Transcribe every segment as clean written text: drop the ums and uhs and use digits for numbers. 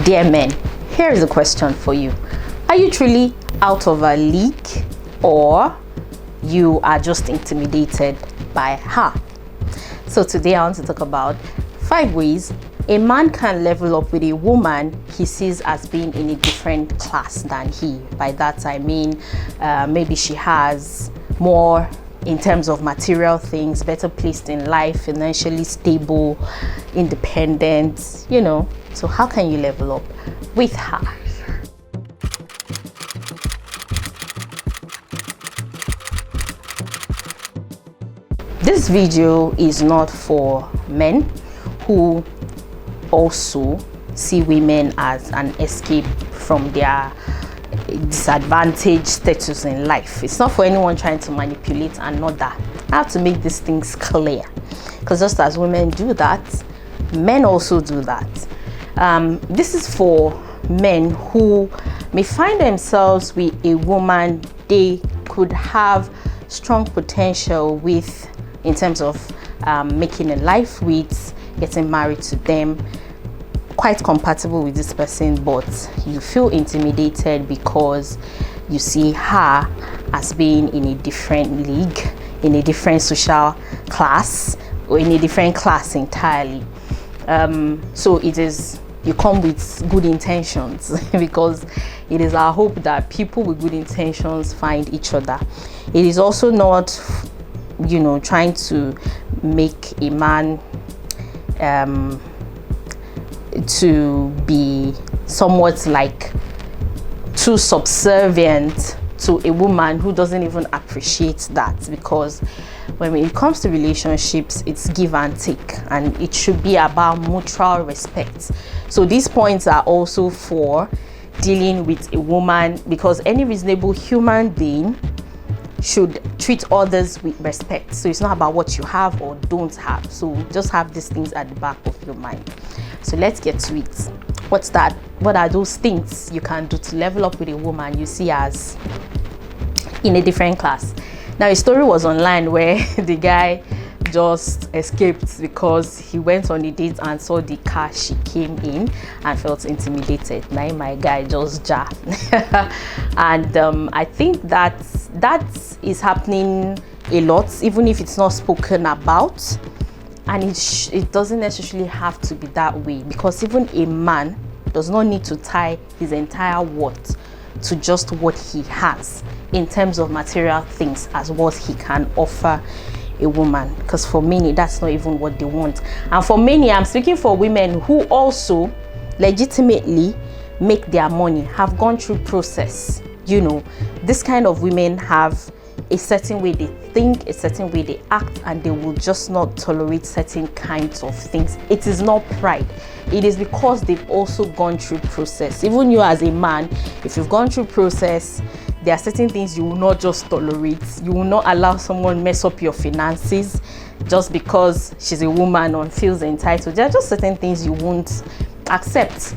Dear men, here is a question for you. Are you truly out of a league, or you are just intimidated by her? So today I want to talk about 5 ways a man can level up with a woman he sees as being in a different class than he. By that I mean maybe she has more in terms of material things, better placed in life, financially stable, independent, you know. So how can you level up with her? This video is not for men who also see women as an escape from their disadvantaged status in life. It's not for anyone trying to manipulate another. I have to make these things clear, because just as women do that, men also do that. This is for men who may find themselves with a woman they could have strong potential with in terms of making a life with, getting married to them, quite compatible with this person, but you feel intimidated because you see her as being in a different league, in a different social class, or in a different class entirely. So it is, you come with good intentions because it is our hope that people with good intentions find each other. It is also not, you know, trying to make a man to be somewhat like too subservient to a woman who doesn't even appreciate that, because when it comes to relationships, it's give and take, and it should be about mutual respect. So these points are also for dealing with a woman, because any reasonable human being should treat others with respect. So it's not about what you have or don't have. So just have these things at the back of your mind. So let's get to it. What's that? What are those things you can do to level up with a woman you see as in a different class? Now, a story was online where the guy just escaped because he went on a date and saw the car she came in and felt intimidated. Now my guy just jar. And I think that is happening a lot, even if it's not spoken about. And it doesn't necessarily have to be that way, because even a man does not need to tie his entire worth to just what he has in terms of material things as what he can offer a woman, because for many that's not even what they want. And for many, I'm speaking for women who also legitimately make their money, have gone through process. You know, this kind of women have a certain way they think, a certain way they act, and they will just not tolerate certain kinds of things. It is not pride, it is because they've also gone through process. Even you as a man, if you've gone through process, there are certain things you will not just tolerate. You will not allow someone mess up your finances just because she's a woman or feels entitled. There are just certain things you won't accept.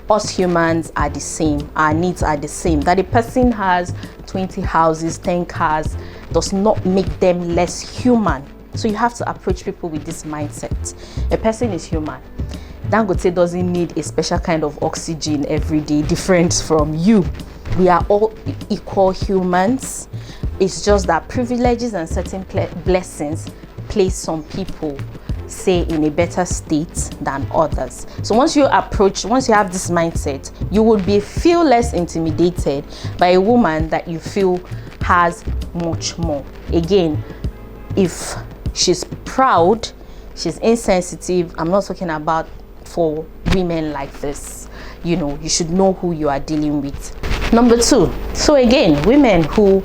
Us humans are the same. Our needs are the same. That a person has 20 houses, 10 cars does not make them less human. So you have to approach people with this mindset. A person is human. Dangote doesn't need a special kind of oxygen every day, different from you. We are all equal humans. It's just that privileges and certain blessings place some people, say, in a better state than others. So once you have this mindset, you would feel less intimidated by a woman that you feel has much more. Again, if she's proud, she's insensitive, I'm not talking about for women like this. You know, you should know who you are dealing with. Number 2, so again, women who,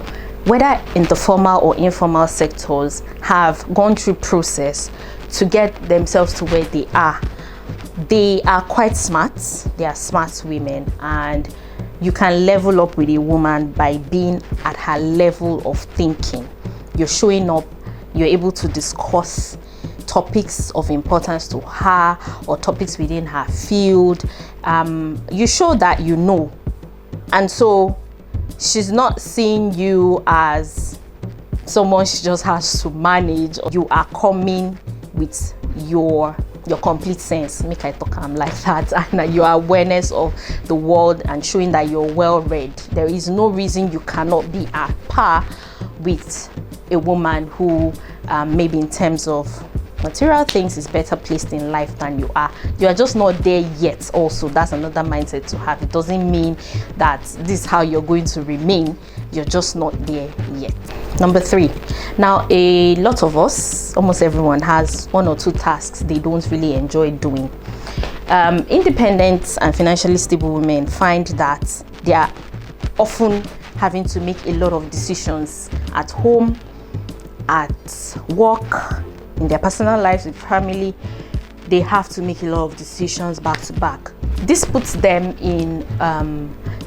whether in the formal or informal sectors, have gone through process to get themselves to where they are. They are quite smart. They are smart women, and you can level up with a woman by being at her level of thinking. You're showing up, you're able to discuss topics of importance to her or topics within her field. You show that you know. And so she's not seeing you as someone she just has to manage. You are coming with your your complete sense, make I talk like that, and your awareness of the world, and showing that you're well read. There is no reason you cannot be at par with a woman who maybe in terms of material things is better placed in life than you are. You are just not there yet. Also, that's another mindset to have. It doesn't mean that this is how you're going to remain. You're just not there yet. Number 3, now a lot of us, almost everyone, has 1 or 2 tasks they don't really enjoy doing. Independent and financially stable women find that they are often having to make a lot of decisions at home, at work, in their personal lives, with family. They have to make a lot of decisions back to back. This puts them in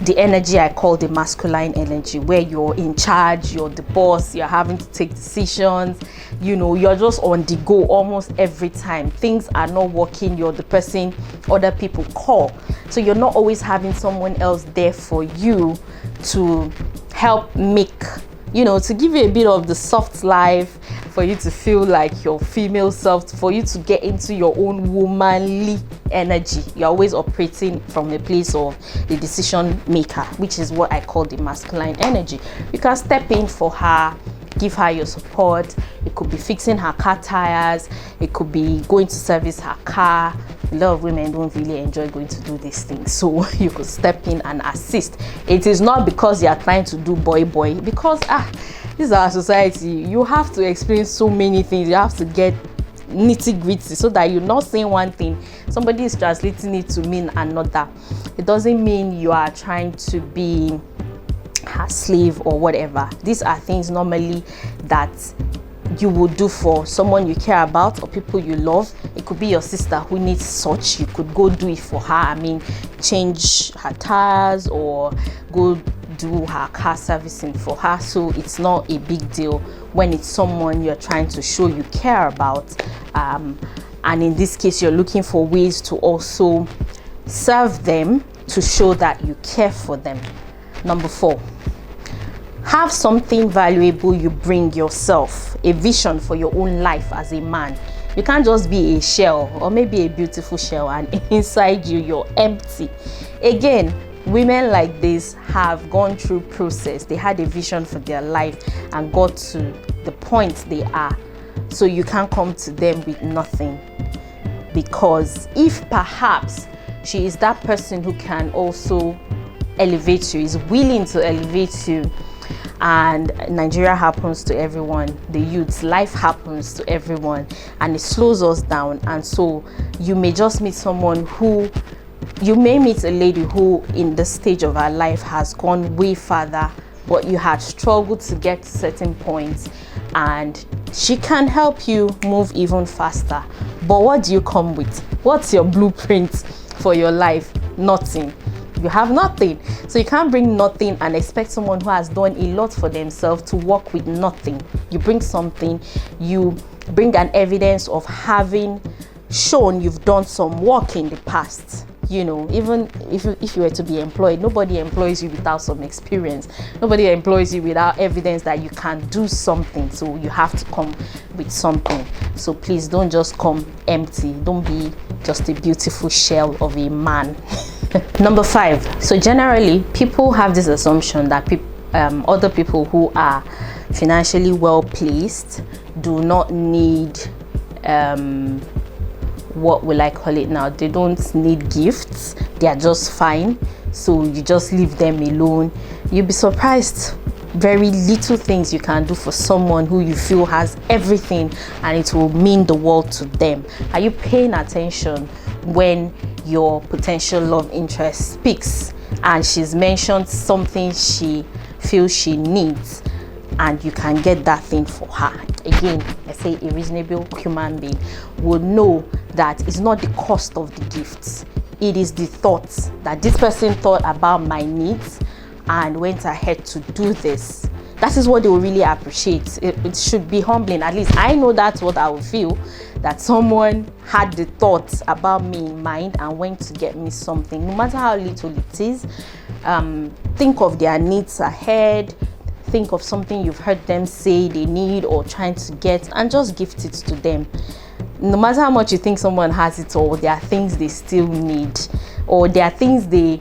the energy I call the masculine energy, where you're in charge, you're the boss, you're having to take decisions, you're just on the go almost every time. Things are not working, you're the person other people call. So you're not always having someone else there for you to help make, to give you a bit of the soft life, for you to feel like your female self, for you to get into your own womanly energy. You're always operating from a place of the decision maker, which is what I call the masculine energy. You can step in for her, give her your support. It could be fixing her car tires, it could be going to service her car. A lot of women don't really enjoy going to do these things, so you could step in and assist. It is not because you are trying to do boy, because this is our society. You have to experience so many things. You have to get nitty-gritty, so that you're not saying one thing, somebody is translating it to mean another. It doesn't mean you are trying to be her slave or whatever. These are things normally that you would do for someone you care about or people you love. It could be your sister who needs such. You could go do it for her. Change her tires or go do her car servicing for her. So it's not a big deal when it's someone you're trying to show you care about, and in this case you're looking for ways to also serve them, to show that you care for them. Number 4, have something valuable you bring yourself, a vision for your own life as a man. You can't just be a shell, or maybe a beautiful shell, and inside you're empty. Again, women like this have gone through process. They had a vision for their life and got to the point they are. So you can't come to them with nothing, because if perhaps she is that person who can also elevate you, is willing to elevate you, and Nigeria happens to everyone, the youths, life happens to everyone, and it slows us down. And so you may just meet someone who, you may meet a lady who in the stage of her life has gone way further, but you had struggled to get to certain points, and she can help you move even faster. But what do you come with? What's your blueprint for your life? Nothing. You have nothing. So you can't bring nothing and expect someone who has done a lot for themselves to work with nothing. You bring something, you bring an evidence of having shown you've done some work in the past. Even if you were to be employed, nobody employs you without some experience. Nobody employs you without evidence that you can do something. So you have to come with something. So please don't just come empty. Don't be just a beautiful shell of a man. Number 5. So generally, people have this assumption that other people who are financially well placed do not need what will I call it now? They don't need gifts. They are just fine. So you just leave them alone. You'll be surprised. Very little things you can do for someone who you feel has everything, and it will mean the world to them. Are you paying attention when your potential love interest speaks and she's mentioned something she feels she needs, and you can get that thing for her? Again, I say a reasonable human being would know that it's not the cost of the gifts. It is the thoughts that this person thought about my needs and went ahead to do this. That is what they will really appreciate. It should be humbling. At least I know that's what I would feel, that someone had the thoughts about me in mind and went to get me something, no matter how little it is. Think of their needs ahead. Think of something you've heard them say they need or trying to get, and just gift it to them. no matter how much you think someone has it all, there are things they still need, or there are things they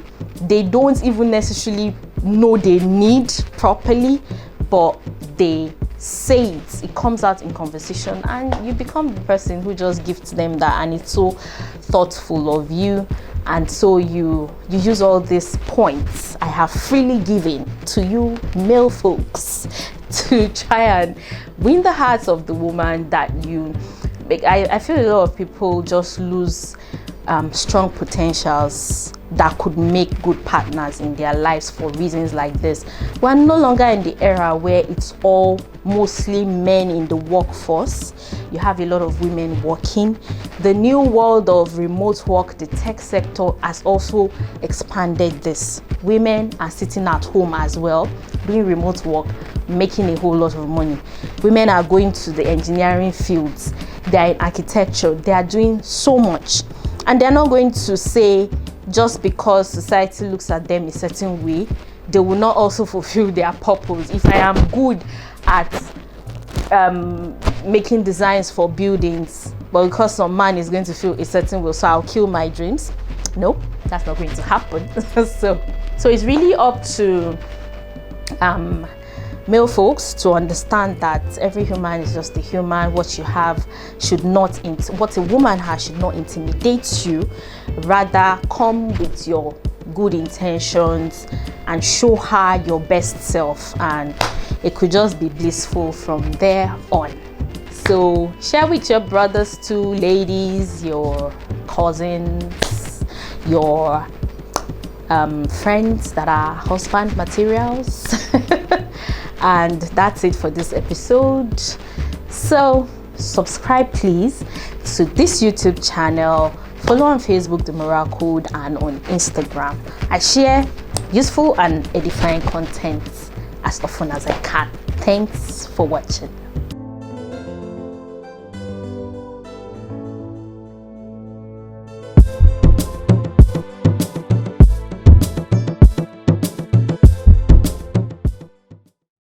don't even necessarily know they need properly, but they say it comes out in conversation, and you become the person who just gifts them that, and it's so thoughtful of you. And so you use all these points I have freely given to you male folks to try and win the hearts of the woman that you make. I feel a lot of people just lose strong potentials that could make good partners in their lives for reasons like this. We're no longer in the era where it's all mostly men in the workforce. You have a lot of women working. The new world of remote work, the tech sector has also expanded this. Women are sitting at home as well, doing remote work, making a whole lot of money. Women are going to the engineering fields, they are in architecture, they are doing so much. And they're not going to say, just because society looks at them a certain way, they will not also fulfill their purpose. If I am good at making designs for buildings, but because some man is going to feel a certain way, so I'll kill my dreams. No, that's not going to happen. so it's really up to male folks to understand that every human is just a human. What you have should not, what a woman has should not intimidate you. Rather, come with your good intentions and show her your best self, and it could just be blissful from there on. So share with your brothers too, ladies, your cousins, your friends that are husband materials. And that's it for this episode. So subscribe please to this YouTube channel, follow on Facebook, The Moral Code, and on Instagram. I share useful and edifying content as often as I can. Thanks for watching.